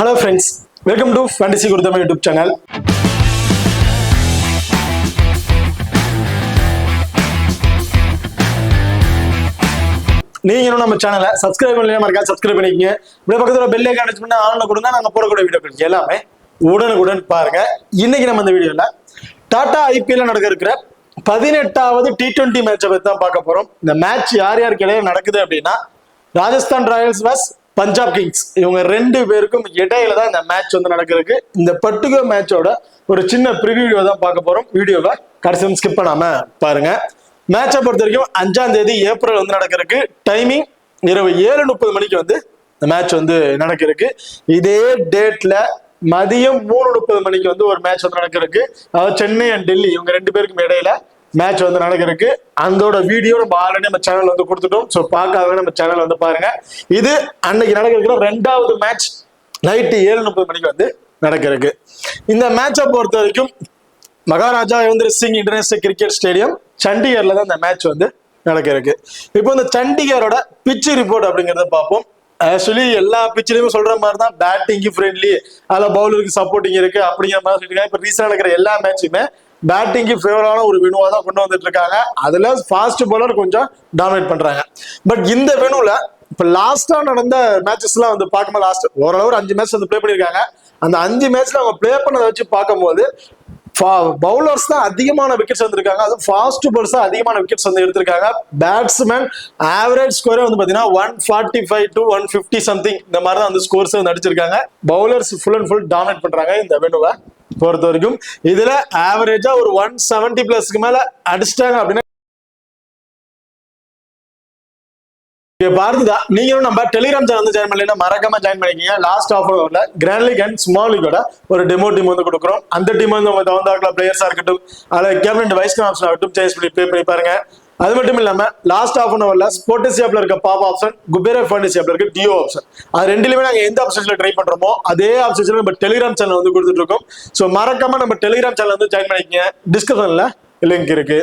Hello friends, welcome to Fantasy Gurudama YouTube channel. நீங்க இன்னும் நம்ம சேனலை சப்ஸ்கிரைப் பண்ணலையா மறக்காம சப்ஸ்கிரைப் பண்ணிக்கங்க. இப்படி பக்கத்துல பெல் ஐகான் அடிச்சு பண்ணா ஆன்ல கொடுங்க, நாங்க போடக்கூடிய வீடியோக்கள் எல்லாமே உடனுக்குடன் பாருங்க. இன்னைக்கு நம்ம இந்த வீடியோல டாடா ஐபிஎல் நடக்க இருக்கிற 18வது T20 மேட்சை பத்தி தான் பார்க்க போறோம். இந்த மேட்ச் யார் யாருக்கு இடையில நடக்குது அப்படின்னா Rajasthan Royals vs Punjab Kings, இவங்க ரெண்டு பேருக்கும் இடையில தான் இந்த மேட்ச் வந்து நடக்கிறதுக்கு. இந்த பர்டிகுலர் மேட்சோட ஒரு சின்ன ப்ரிவியூ தான் பார்க்க போறோம். வீடியோவை கடைசி ஸ்கிப் பண்ணாம பாருங்க. மேட்சை பொறுத்த வரைக்கும் 5ஆம் தேதி ஏப்ரல் வந்து நடக்கிறதுக்கு. டைமிங் இரவு 7:30 மணிக்கு வந்து இந்த மேட்ச் வந்து நடக்கிறதுக்கு. இதே டேட்ல மதியம் 3:30 மணிக்கு வந்து ஒரு மேட்ச் வந்து நடக்கிறதுக்கு. அதாவது சென்னை அண்ட் டெல்லி இவங்க ரெண்டு பேருக்கும் இடையில மேட்ச் வந்து நடக்கிறதுக்கு. அதோட வீடியோ நம்ம ஆல்ரெடி நம்ம சேனல் வந்து கொடுத்துட்டோம். ஸோ பார்க்காதவங்க நம்ம சேனல் வந்து பாருங்க. இது அன்னைக்கு நடக்கிற 2வது மேட்ச் நைட்டு 7:30 மணிக்கு வந்து நடக்கிறதுக்கு. இந்த மேட்சை பொறுத்த வரைக்கும் Maharaja Yadavindra Singh international cricket stadium சண்டிகர்ல தான் இந்த மேட்ச் வந்து நடக்கிறதுக்கு. இப்போ இந்த சண்டிகரோட பிச் ரிப்போர்ட் அப்படிங்கிறத பார்ப்போம். ஆக்சுவலி எல்லா பிச்சிலையும் சொல்ற மாதிரி தான் பேட்டிங்கு ஃப்ரெண்ட்லி, அதில் பவுலருக்கு சப்போர்ட்டிங் இருக்கு அப்படிங்கிற மாதிரி சொல்லியிருக்காங்க. இப்போ ரீசெண்டாக நடக்கிற எல்லா மேட்சுமே பேட்டிங்கு ஃபேவரான ஒரு வெனுவா தான் கொண்டு வந்துட்டு இருக்காங்க. அதுல ஃபாஸ்ட் பவுலர் கொஞ்சம் டாமினேட் பண்றாங்க. பட் இந்த வெனுல இப்ப லாஸ்டா நடந்த மேட்சஸ் எல்லாம் வந்து பார்க்கும்போது லாஸ்ட் ஓரளவு 5 மேட்ச் வந்து பிளே பண்ணிருக்காங்க. அந்த 5 மேட்ச்ல அவங்க பிளே பண்ணதை வச்சு பார்க்கும்போது பவுலர்ஸ் தான் அதிகமான விக்கெட்ஸ் வந்திருக்காங்க. அது ஃபாஸ்ட் பவுலர்ஸ் தான் அதிகமான விக்கெட்ஸ் வந்து எடுத்திருக்காங்க. பேட்ஸ்மேன் ஆவரேஜ் ஸ்கோரே வந்து பாத்தீங்கன்னா 145 to 150 சம்திங் இந்த மாதிரி தான் வந்து ஸ்கோர்ஸ் வந்து அடிச்சிருக்காங்க. Bowlers full and full dominate பண்றாங்க இந்த வெனுவை பொறுத்த வரைக்கும். இதுல ஆவரேஜா ஒரு 170 பிளஸ்க்கு மேல அடிச்சிட்டாங்க அப்படின்னா பார்த்துதான். நீங்களும் நம்ம டெலிகிராம் சேனல் வந்து ஜாயின் பண்ணல மறக்காம ஜாயின் பண்ணிக்கீங்க. லாஸ்ட் ஆஃப் ஓவர்ல கிராண்ட் லீக் அண்ட் ஸ்மால் லீகோட ஒரு டெமோ டீம் வந்து கொடுக்குறோம். அந்த டீம் வந்து உங்க தகுந்தாக்குள்ள பிளேயர்ஸா இருக்கட்டும், அதில் கேப்டன் வைஸ் ஆப்ஷன் ஆகட்டும் சேஸ் பண்ணி ப்ளே பண்ணி பாருங்க. அது மட்டும் இல்லாம லாஸ்ட் ஆஃப் அன் அவர்ல ஸ்போர்ட்ஸ் ஆப்ல இருக்க பாப் ஆப்ஷன், குபேரா ஃபேண்டசி ஆப்ல இருக்க டியோ ஆப்ஷன், அது ரெண்டுலயுமே நாங்க எந்த ஆப்ஷன்ஸ்ல ட்ரை பண்றோமோ அதே ஆப்ஷன்ஸ்ல நம்ம டெலிகிராம் சேனல் வந்து கொடுத்துட்டு இருக்கோம். ஸோ மறக்காம நம்ம டெலிகிராம் சேனல் வந்து ஜாயின் பண்ணிக்கங்க. டிஸ்கிரிப்ஷன்ல லிங்க் இருக்கு.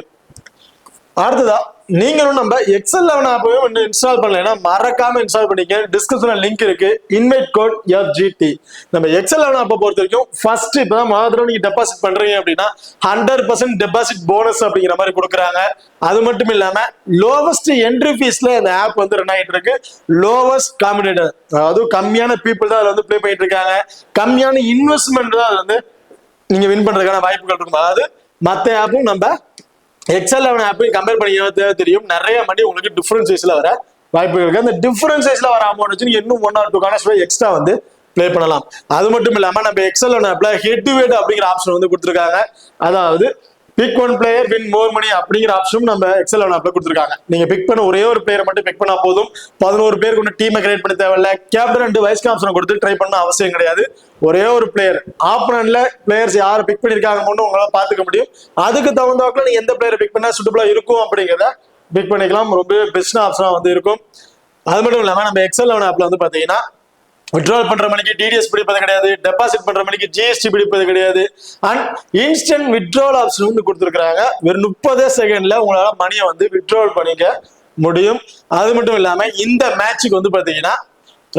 அடுத்ததா நீங்களும் நம்ம XL11 ஆப்பையும் வந்து இன்ஸ்டால் பண்ணலைன்னா மறக்காம இன்ஸ்டால் பண்ணிக்க. டிஸ்கிரிப்ஷன்ல லிங்க் இருக்கு. Invite code FGT. நம்ம XL11 ஆப்பை பொறுத்த வரைக்கும் ஃபர்ஸ்ட் இப்பதான் மாதிரி நீங்க டெபாசிட் பண்றீங்க அப்படின்னா 100% டெபாசிட் போனஸ் அப்படிங்கிற மாதிரி கொடுக்குறாங்க. அது மட்டும் இல்லாம லோவஸ்ட் என்ட்ரி ஃபீஸ்ல இந்த ஆப் வந்து ரன் ஆகிட்டு இருக்கு. லோவஸ்ட் காம்பிடேட்டர், அதாவது கம்மியான பீப்புள் தான் அதுல வந்து ப்ளே பண்ணிட்டு இருக்காங்க. கம்மியான இன்வெஸ்ட்மெண்ட் தான் அது வந்து நீங்க வின் பண்றதுக்கான வாய்ப்புகள் இருக்கும். அதாவது மற்ற ஆப்பும் நம்ம XL11 ஆப்பையும் கம்பேர் பண்ணி தெரியும், நிறைய மணி உங்களுக்கு டிஃபரன்ஸ் சைஸ்ல வர வாய்ப்புகள் இருக்கு. அந்த டிஃபரன்ஸ் சைஸ்ல வர அமௌண்ட் வச்சு நீங்க இன்னும் 1 or 2 கார்னர்ஸ் எக்ஸ்ட்ரா வந்து பிளே பண்ணலாம். அது மட்டும் இல்லாம நம்ம XL11 ஆப்ல ஹெட் டு ஹெட் அப்படிங்கிற ஆப்ஷன் வந்து கொடுத்துருக்காங்க. அதாவது பிக் ஒன் பிளேயர் வின் மோர் மணி அப்படிங்கிற ஆப்ஷனும் நம்ம XL11 ஆப்ல கொடுத்துருக்காங்க. நீங்க பிக் பண்ண ஒரே ஒரு பிளேயரை மட்டும் பிக் பண்ணா போதும். 11 பேருக்கு ஒன்று டீமை கிரியேட் பண்ண தேவையில்ல. கேப்டன் அண்ட் வைஸ் கேப்டன் கொடுத்து ட்ரை பண்ண அவசியம் கிடையாது. ஒரே ஒரு பிளேயர் ஆப்பனன்ட்ல பிளேயர்ஸ் யாரை பிக் பண்ணிருக்காங்க உங்களால பாத்துக்க முடியும். அதுக்கு தகுந்தாக்குல நீங்க எந்த பிளேயரை பிக் பண்ணா சூட்டபிளா இருக்கும் அப்படிங்கிறத பிக் பண்ணிக்கலாம். ரொம்ப பெஸ்ட் ஆப்ஷனா வந்து இருக்கும். அது மட்டும் இல்லாம நம்ம XL11 ஆப்ல வந்து பாத்தீங்கன்னா விட்ரால் பண்ற மணிக்கு டிடிஎஸ் பிடிப்பது கிடையாது, டெபாசிட் பண்ற மணிக்கு ஜிஎஸ்டி பிடிப்பது கிடையாது. அண்ட் இன்ஸ்டன்ட் விட்ரால் ஆப்ஷன் வந்து கொடுத்துருக்காங்க. வெறும் 30 செகண்ட்ல உங்களால மணியை வந்து விட்ரால் பண்ணிக்க முடியும். அது மட்டும் இல்லாம இந்த மேட்சுக்கு வந்து பாத்தீங்கன்னா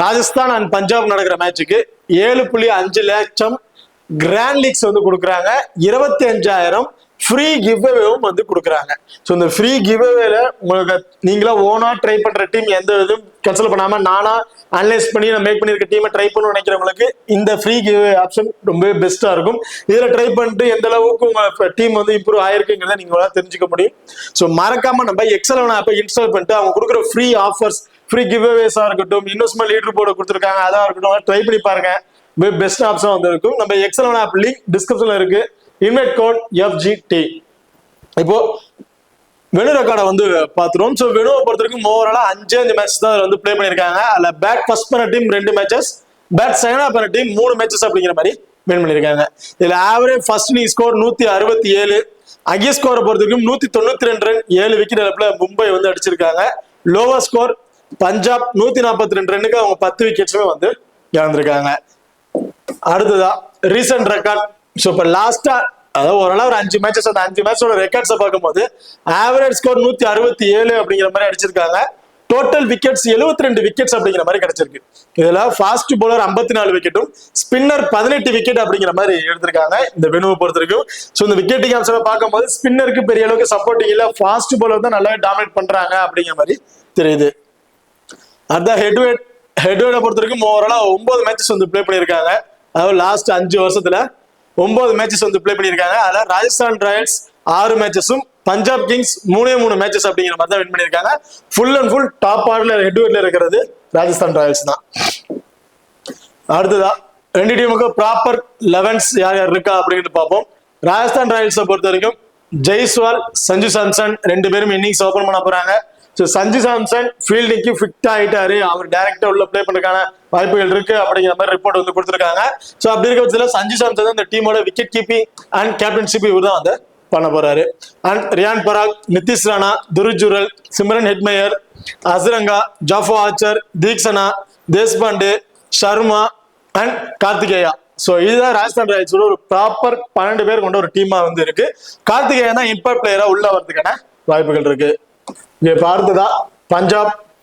ராஜஸ்தான் அண்ட் பஞ்சாப் நடக்கிற மேட்சுக்கு 7.5 லட்சம் கிராண்ட் லீக்ஸ் வந்து கொடுக்குறாங்க. 25,000 ஃப்ரீ கிவ்அவேவும் வந்து கொடுக்குறாங்க. ஸோ இந்த ஃப்ரீ கிவ்அவேல உங்களுக்கு நீங்களா ஓனா ட்ரை பண்ற டீம் எந்த இதுவும் கேன்சல் பண்ணாம நானா அனலைஸ் பண்ணி நான் மேக் பண்ணிருக்க டீமை ட்ரை பண்ணணும்னு நினைக்கிறவங்களுக்கு இந்த ஃப்ரீ கிவ்அவே ஆப்ஷன் ரொம்ப பெஸ்டா இருக்கும். இதுல ட்ரை பண்ணிட்டு எந்த அளவுக்கு உங்க டீம் வந்து இம்ப்ரூவ் ஆயிருக்குங்கிறத நீங்களால தெரிஞ்சுக்க முடியும். ஸோ மறக்காம நம்ம XL11 ஆப்பை இன்ஸ்டால் பண்ணிட்டு அவங்க கொடுக்குற ஃப்ரீ ஆஃபர்ஸ், ஃப்ரீ கிவ்அவேஸா இருக்கட்டும், இன்வெஸ்ட்மெண்ட் லீடர் போர்டு கொடுத்துருக்காங்க, அதான் இருக்கட்டும், ட்ரை பண்ணி பாருங்க. பெஸ்ட் ஆப்ஷன் வந்து இருக்கும். நம்ம XL11 ஆப் லிங்க் டிஸ்கிரிப்ஷன்ல இருக்கு. Invite code FGT. இப்போ வெனு ரெக்கார்டை வந்து பாத்துருவோம். ஸோ வெனுவை பொறுத்த வரைக்கும் ஓவராலா 5 மேட்ச் தான் வந்து பிளே பண்ணிருக்காங்க. அதுல பேட் ஃபர்ஸ்ட் பண்ண team 2 matches, bat second off பண்ண டீம் 3 மேட்சஸ் அப்படிங்கிற மாதிரி வின் பண்ணிருக்காங்க. இதுல ஆவரேஜ் ஃபர்ஸ்ட் இன்னிங் ஸ்கோர் 167, அகிய ஸ்கோரை பொறுத்த வரைக்கும் 192 ரன் 7 விக்கெட் இழப்புல மும்பை வந்து அடிச்சிருக்காங்க. லோவர் ஸ்கோர் பஞ்சாப் 142 ரன்னுக்கு அவங்க 10 விக்கெட்ஸுமே வந்து இழந்திருக்காங்க. அடுத்ததா ரீசன்ட் ரெக்கார்ட். ஸோ இப்போ லாஸ்டா அதாவது ஓரளவு ஒரு 5 மேட்சஸ், அந்த 5 மேட்சோட ரெக்கார்ட்ஸை பார்க்கும்போது ஆவரேஜ் ஸ்கோர் 167 அப்படிங்கிற மாதிரி அடிச்சிருக்காங்க. டோட்டல் விக்கெட்ஸ் 72 விக்கெட்ஸ் அப்படிங்கிற மாதிரி கிடைச்சிருக்கு. இதுல ஃபாஸ்ட் பவுலர் 54 விக்கெட்டும் ஸ்பின்னர் 18 விக்கெட் அப்படிங்கிற மாதிரி எடுத்திருக்காங்க இந்த வெனுவை பொறுத்த வரைக்கும். ஸோ இந்த விக்கெட்டிங் அம்சம் பார்க்கும்போது ஸ்பின்னருக்கு பெரிய அளவுக்கு சப்போர்ட்டிங் இல்ல, ஃபாஸ்ட் பவுலர் தான் நல்லாவே டாமினேட் பண்றாங்க அப்படிங்கிற மாதிரி தெரியுது. அதான் ஹெட்வேர்டை பொறுத்த வரைக்கும் ஓவராலா 9 மேட்சஸ் வந்து பிளே பண்ணியிருக்காங்க. அதாவது லாஸ்ட் 5 வருஷத்துல 9 மேட்சஸ் வந்து பிளே பண்ணியிருக்காங்க. அதுல ராஜஸ்தான் ராயல்ஸ் 6 மேட்சஸும் பஞ்சாப் கிங்ஸ் 3 மேட்சஸ் அப்படிங்கிற மாதிரி தான் வின் பண்ணியிருக்காங்க. ஃபுல் அண்ட் ஃபுல் டாப் ஆர்டர்ல ஹெட்வேர்ட்ல இருக்கிறது ராஜஸ்தான் ராயல்ஸ் தான். அடுத்ததா ரெண்டு டீமுக்கு ப்ராப்பர் 11s யார் யார் இருக்கா அப்படின்னு பார்ப்போம். ராஜஸ்தான் ராயல்ஸை பொறுத்த வரைக்கும் ஜெய்ஸ்வால், சஞ்சு சாம்சன் 2 பேரும் இன்னிங்ஸ் ஓபன் பண்ண போறாங்க. ஸோ சஞ்சு சாம்சன் ஃபீல்டிங்க்கு ஃபிட் ஆயிட்டாரு, அவர் டைரக்டா உள்ள பிளே பண்றதுக்கான வாய்ப்புகள் இருக்கு அப்படிங்கிற மாதிரி ரிப்போர்ட் வந்து கொடுத்துருக்காங்க. ஸோ அப்படி இருக்க பட்சத்தில் சஞ்சு சாம்சன் இந்த டீமோட விக்கெட் கீப்பிங் அண்ட் கேப்டன்ஷிப் இவர் தான் வந்து பண்ண போறாரு. And Riyan Parag, Nitish Rana, Dhruv Jurel, Shimron Hetmyer, Hasaranga, Jofra Archer, Theekshana, Deshpande, Sharma and Karthikeya. So இதுதான் ராஜஸ்தான் ராயல்ஸோட ஒரு ப்ராப்பர் 12 பேர் கொண்ட ஒரு டீமா வந்து இருக்கு. கார்த்திகேயா தான் இம்பாக்ட் பிளேயரா உள்ள வரதுக்கான வாய்ப்புகள் இருக்கு. இப்ப அடுத்ததா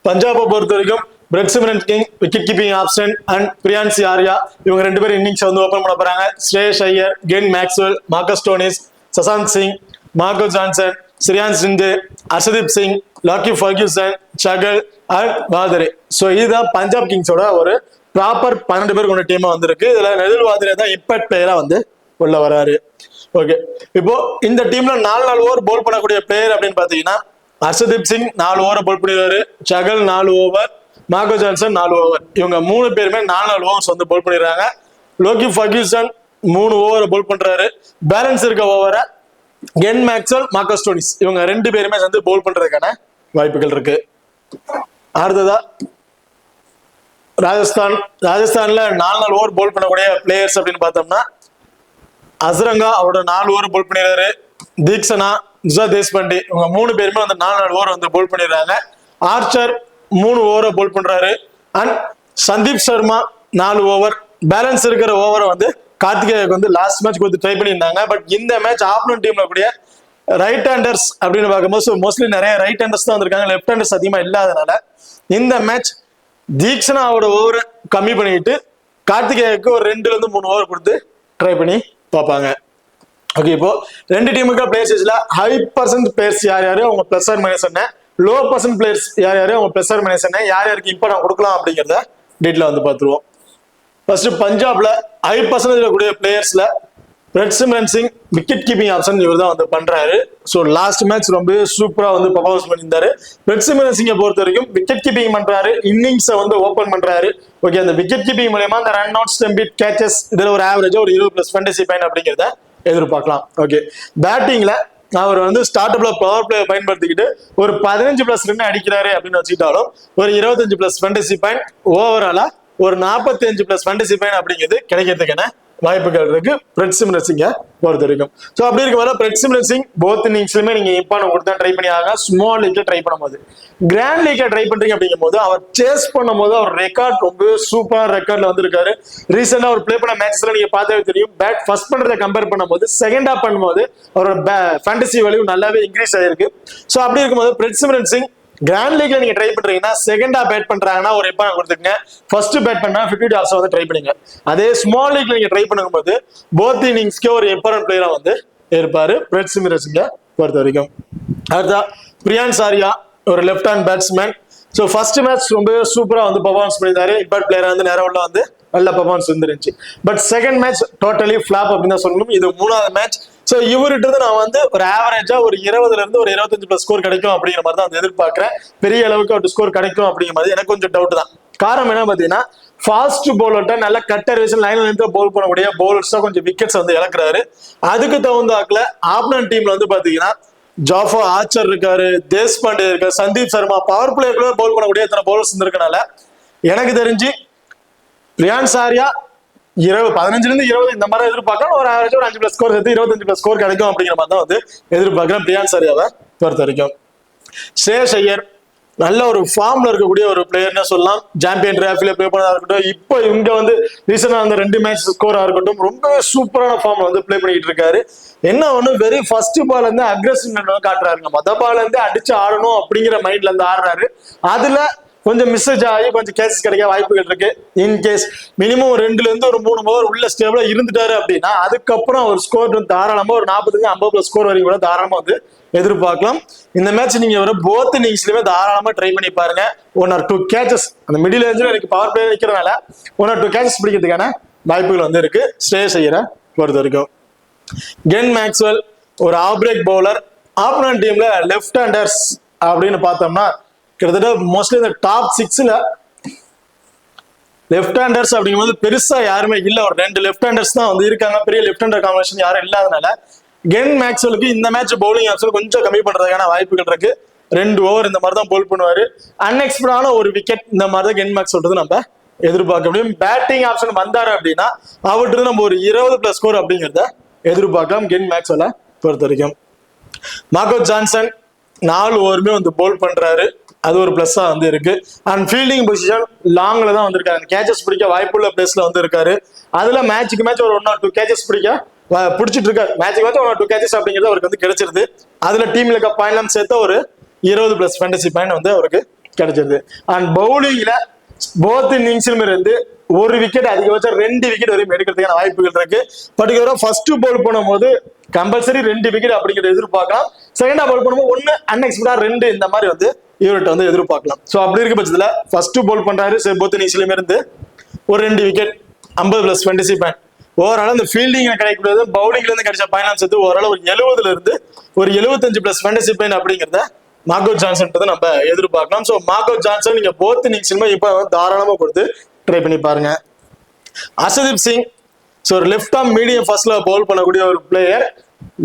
பஞ்சாபை பொறுத்த வரைக்கும் பிரெட் சிம்ரன் கிங் wicket keeping option and Priyansh Arya இவங்க 2 பேரும் இன்னிங்ஸ் வந்து ஓபன் பண்ண போறாங்க. Shreyas Iyer, Glenn Maxwell, Marcus Stoinis, Shashank Singh, Marco Jansen, Suryansh சிண்டே, Arshdeep Singh, Lockie Ferguson, Chahal and Wadhera. So இதுதான் பஞ்சாப் கிங்ஸோட ஒரு ப்ராப்பர் 12 பேர் கொண்ட டீமா வந்திருக்கு. இதுல நெதுல் வாதரே தான் இம்பாக்ட் பிளேயரா வந்து உள்ள வராரு. ஓகே, இப்போ இந்த டீம்ல 4 ஓவர் போல் பண்ணக்கூடிய பிளேயர் அப்படின்னு பாத்தீங்கன்னா ஹர்ஷதீப் சிங் 4 ஓவர் போல் பண்ணிடுவாரு, Chahal 4 over, Marco Jansen 4 over. இவங்க 3 பேருமே 4 ஓவர்ஸ் வந்து போல் பண்ணிடுறாங்க. லோக்கி ஃபர்கியூசன் 3 ஓவர் போல் பண்றாரு. பேலன்ஸ் இருக்க ஓவரை கென் மேக்ஸ்வெல், மார்க்கஸ் ஸ்டோனிஸ் இவங்க 2 பேருமே வந்து போல் பண்றதுக்கான வாய்ப்புகள் இருக்கு. அடுத்ததா ராஜஸ்தான்ல 4 ஓவர் போல் பண்ணக்கூடிய பிளேயர்ஸ் அப்படின்னு பார்த்தோம்னா அசரங்கா அவரோட 4 ஓவர் போல் பண்ணிடுறாரு. தீக்ஷனா, தேஷ்பாண்டே இவங்க 3 பேருமே வந்து 4 ஓவர் வந்து போல் பண்ணிடுறாங்க. ஆர்ச்சர் 3 ஓவரை போல் பண்றாரு. And Sandeep Sharma 4 over. Balance இருக்கிற ஓவரை வந்து கார்த்திகேயாவுக்கு வந்து லாஸ்ட் மேட்ச் கொடுத்து ட்ரை பண்ணியிருந்தாங்க. பட் இந்த மேட்ச் ஆப்னன் டீம்ல கூடிய ரைட் ஹேண்டர்ஸ் அப்படின்னு பார்க்கும்போது மோஸ்ட்லி நிறைய ரைட் ஹேண்டர்ஸ் தான் வந்திருக்காங்க, லெஃப்ட் ஹேண்டர்ஸ் அதிகமா இல்லாதனால இந்த மேட்ச் தீக்ஷனாவோட ஓவரை கம்மி பண்ணிட்டு கார்த்திகேயாவுக்கு ஒரு 2 to 3 ஓவர் கொடுத்து ட்ரை பண்ணி பார்ப்பாங்க. ஓகே, இப்போ 2 டீமுக்கு பிளேயர்ஸ்ல ஹை பர்சன்ட் பிளேயர்ஸ் யார் யாரு, அவங்க பிளஸ் ஆர் மைனஸ் என்ன, லோ பர்சன்ட் பிளேயர்ஸ் யார் யாரு, அவங்க பிளஸ் ஆர் மைனஸ் என்ன, யார் யாருக்கு இம்பார்ட்டன்ட் கொடுக்கலாம் அப்படிங்கிறத டீட்டெயிலா வந்து பார்த்துருவோம். ஃபர்ஸ்ட் பஞ்சாப்ல ஹை பர்சன்டேஜ் கூடிய பிளேயர்ஸ்ல Prabhsimran Singh wicket keeping option இவர் தான் வந்து பண்றாரு. ஸோ லாஸ்ட் மேட்ச் ரொம்ப சூப்பரா வந்து பர்ஃபார்மன்ஸ் பண்ணியிருந்தாரு. பிரெட் சிம்ரன் சிங்கை பொறுத்த வரைக்கும் விக்கெட் கீப்பிங் பண்றாரு, இன்னிங்ஸை வந்து ஓபன் பண்றாரு. ஓகே, அந்த விக்கெட் கீப்பிங் மூலமா அந்த ரன் அவுட், ஸ்டம்பிட், கேச்சஸ் இதுல ஒரு ஆவரேஜா ஒரு 20+ ஃபேண்டசி பாயிண்ட் அப்படிங்கிறத எதிர்பார்க்கலாம். ஓகே, பேட்டிங்ல அவர் வந்து ஸ்டார்ட் அப்ல பவர் பிளே பயன்படுத்திக்கிட்டு ஒரு 15+ ரன் அடிக்கிறாரு அப்படின்னு வச்சுக்கிட்டாலும் ஒரு 25+ ஃபேண்டசி பாயிண்ட், ஓவராலா ஒரு 45+ ஃபேண்டசி பாயிண்ட் அப்படிங்கிறது கிடைக்கிறதுக்கான வாய்ப்புகள் இருக்கு பிரெட் சிம்ரன் சிங்கை பொறுத்த வரைக்கும். ஸோ அப்படி இருக்க பிரெட் சிம்ரன் சிங் போத் இன்னிங்ஸ்லுமே நீங்க இம்பார்ட்டன்ட் கொடுத்தா ட்ரை பண்ணி ஆக. ஸ்மால் லீக்ல ட்ரை பண்ணும்போது, கிராண்ட் லீக்ல ட்ரை பண்றீங்க அப்படிங்கும் போது அவர் சேஸ் பண்ணும்போது அவர் ரெக்கார்ட் ரொம்ப சூப்பர் ரெக்கார்ட்ல வந்திருக்காரு. ரீசெண்டா அவர் பிளே பண்ண மேட்ச்ல நீங்க பார்த்தாவே தெரியும், பேட் ஃபர்ஸ்ட் பண்றதை கம்பேர் பண்ணும்போது செகண்ட் ஹாஃப் பண்ணும்போது அவரோட ஃபேண்டசி வேல்யூ நல்லாவே இன்க்ரீஸ் ஆயிருக்கு. ஸோ அப்படி இருக்கும்போது பிரெட் சிம்ரன் சிங் கிராண்ட் லீக்ல நீங்க ட்ரை பண்றீங்கன்னா செகண்டா பேட் பண்றாங்கன்னா ஒரு இம்பார்ட்டன்ட் கொடுத்துங்க. ஃபர்ஸ்ட் பேட் பண்ணா 50 ஆல்சோ வந்து ட்ரை பண்ணுங்க. அதே ஸ்மால் லீக்ல நீங்க ட்ரை பண்ணும்போது போத் இன்னிங்ஸ்க்கு ஒரு இம்பார்ட்டன்ட் பிளேயரா வந்து இருப்பாரு பிரெட் சிம்ரன் சிங்கை பொறுத்த வரைக்கும். அடுத்தா பிரியான்சி ஆர்யா ஒரு left hand batsman. So first match ரொம்ப சூப்பரா வந்து பர்ஃபார்மன்ஸ் பண்ணியிருந்தாரு. இம்பாக்ட் பிளேயரா வந்து நேரம் உள்ள வந்து நல்ல பர்ஃபார்மன்ஸ் வந்துருந்துச்சு. But second match totally flop அப்படின்னு தான் சொல்லணும். இது 3வது மேட்ச். ஸோ இவர்கிட்ட நான் வந்து ஒரு ஆவரேஜா ஒரு 20ல இருந்து ஒரு 25+ ஸ்கோர் கிடைக்கும் அப்படிங்கிற மாதிரி தான் வந்து எதிர்பார்க்கிறேன். பெரிய அளவுக்கு ஒரு ஸ்கோர் கிடைக்கும் அப்படிங்கிற மாதிரி எனக்கு கொஞ்சம் டவுட் தான். காரணம் என்ன பாத்தீங்கன்னா ஃபாஸ்ட் பவுலர்ட்ட நல்ல கட்டர் வேஷன் லைன்ல இருந்து பவுல் பண்ணக்கூடிய பவுலர்ஸ் தான் கொஞ்சம் விக்கெட்ஸ் வந்து இழக்கிறாரு. அதுக்கு தகுந்தாக்குல ஆப்னன் டீம்ல வந்து பாத்தீங்கன்னா ஜாஃபோ ஆர்ச்சர் இருக்காரு, தேஷ்பாண்டே இருக்காரு, சந்தீப் சர்மா பவர் பிளேயர்ல பவுல் பண்ணக்கூடிய எத்தனை பவுலர்ஸ் இருக்கனால எனக்கு தெரிஞ்சு பிரியான்சி ஆர்யா 15 to 20 இந்த மாதிரி எதிர்பார்க்கலாம். ஒரு ஆவரேஜ் ஒரு 5+ ஸ்கோர் சேர்த்து 25+ ஸ்கோர் கிடைக்கும் அப்படிங்கிற மாதிரி தான் வந்து எதிர்பார்க்கிறேன் பிரியான்சி ஆர்யாவை பொறுத்த வரைக்கும். ஸ்ரேயஸ் ஐயர் நல்ல ஒரு ஃபார்ம்ல இருக்கக்கூடிய ஒரு பிளேயர்னு சொல்லலாம். சாம்பியன் டிராஃபில ப்ளே பண்ணதா இருக்கட்டும், இப்போ இங்க வந்து ரீசெண்டா அந்த 2 மேட்ச் ஸ்கோரா இருக்கட்டும், ரொம்ப சூப்பரான ஃபார்ம்ல வந்து ப்ளே பண்ணிட்டு இருக்காரு. என்ன ஒண்ணு வெரி ஃபர்ஸ்ட் பால் வந்து அக்ரெசிவ் காட்டுறாருங்க. மொத பால் வந்து அடிச்சு ஆடணும் அப்படிங்கிற மைண்ட்ல இருந்து ஆடுறாரு. அதுல கொஞ்சம் மிஸ்ஸேஜ் ஆகி கொஞ்சம் கேசஸ் கிடைக்க வாய்ப்புகள் இருக்கு. இன்கேஸ் மினிமம் 2ல இருந்து ஒரு 3 ஓவர் உள்ள ஸ்டேபிளா இருந்துட்டாரு அப்படின்னா அதுக்கப்புறம் ஒரு ஸ்கோர் தாராளமா ஒரு 40-50 ஸ்கோர் வரைக்கும் கூட தாராளமா வந்து எதிர்பார்க்கலாம். இந்த மேட்ச் நீங்க வர போத் இன்னிங்ஸ்லயுமே தாராளமா ட்ரை பண்ணி பாருங்க. 1 or 2 கேச்சஸ் அந்த மிடில் ரேஞ்சில் எனக்கு பவர் பிளே வைக்கிறதுனால 1 or 2 கேச்சஸ் பிடிக்கிறதுக்கான வாய்ப்புகள் வந்து இருக்கு ஸ்ரேயஸ் ஐயரை பொறுத்த வரைக்கும். கென் மேக்ஸ்வெல் ஒரு ஆஃப் பிரேக் பவுலர். ஆப்போனன்ட் டீம்ல லெஃப்ட் ஹேண்டர்ஸ் அப்படின்னு பார்த்தோம்னா கிட்டத்தட்ட மோஸ்ட்லி இந்த டாப் 6ல லெஃப்ட் ஹேண்டர்ஸ் அப்படிங்கும்போது பெருசா யாருமே இல்ல. ஒரு 2 லெஃப்ட் ஹேண்டர்ஸ் தான் வந்து இருக்காங்க. பெரிய லெஃப்ட் ஹேண்டர் காம்பினேஷன் யாரும் இல்லாதனால கென் மேக்ஸ்வெலுக்கு இந்த மேட்ச் பவுலிங் ஆப்ஷன் கொஞ்சம் கம்மி பண்றதுக்கான வாய்ப்புகள் இருக்கு. 2 ஓவர் இந்த மாதிரி தான் பவுல் பண்ணுவாரு. அன்எக்ஸ்பெக்டான ஒரு விக்கெட் இந்த மாதிரி தான் கென் மேக்ஸ்வெல் நம்ம எதிர்பார்க்க முடியும். பேட்டிங் ஆப்ஷன் வந்தாரு அப்படின்னா அவர்கிட்ட நம்ம ஒரு 20+ ஸ்கோர் அப்படிங்கிறத எதிர்பார்க்கலாம் கென் மேக்ஸ்வெல்லை பொறுத்த வரைக்கும். மார்கோ ஜான்சன் 4 ஓவருமே வந்து பவுல் பண்றாரு. அது ஒரு பிளஸ்ஸா வந்து இருக்கு. அண்ட் ஃபீல்டிங் பொசிஷன் லாங்ல தான் வந்திருக்காரு. கேச்சஸ் பிடிக்க வாய்ப்புள்ள பிளேஸ்ல வந்து இருக்காரு. அதுல மேட்சுக்கு மேட்ச் ஒரு 1 or 2 கேச்சஸ் பிடிச்சிட்டு இருக்காரு. மேட்சுக்கு மேட்ச் 1 or 2 கேச்சஸ் அப்படிங்கிறது அவருக்கு வந்து கிடைச்சிருது. அதுல டீம்ல இருக்க பாயிண்ட் சேர்த்து ஒரு 20+ ஃபேண்டசி பாயிண்ட் வந்து அவருக்கு கிடைச்சிருது. அண்ட் பவுலிங்ல போத் இன்னிங்ஸ்லும் இருந்து ஒரு விக்கெட் அதிகபட்சம் 2 விக்கெட் வரையும் எடுக்கிறதுக்கான வாய்ப்புகள் இருக்கு. பர்டிகுலரா ஃபர்ஸ்ட் பவுல் பண்ணும்போது கம்பல்சரி 2 விக்கெட் அப்படிங்கிறத எதிர்பார்க்கலாம். செகண்டா பவுல் பண்ணும்போது 1 அன்எக்ஸ்பெக்டா 2 இந்த மாதிரி வந்து இவர்கிட்ட வந்து எதிர்பார்க்கலாம். ஸோ அப்படி இருக்க பட்சத்துல ஃபர்ஸ்ட் பவுல் பண்றாரு போத் இன்னிங்ஸ்லயுமே இருந்து ஒரு 2 விக்கெட் 50+ ஃபேண்டசி பாயிண்ட். ஓவரால் இந்த ஃபீல்டிங் கிடைக்கக்கூடாது பவுலிங்ல இருந்து கிடைச்ச பாயிண்ட் சேர்த்து ஓவரால் ஒரு 70ல இருந்து ஒரு 75+ ஃபேண்டசி பாயிண்ட் அப்படிங்கிறத மார்கோ ஜான்சன் நம்ம எதிர்பார்க்கலாம். ஸோ மார்கோ ஜான்சன் நீங்க போத் இன்னிங்ஸ்லுமே இப்போ தாராளமா கொடுத்து ட்ரை பண்ணி பாருங்க. அர்ஷதீப் சிங் ஒரு லெஃப்ட் ஆர்ம் மீடியம் ஃபர்ஸ்ட்ல பவுல் பண்ணக்கூடிய ஒரு பிளேயர்.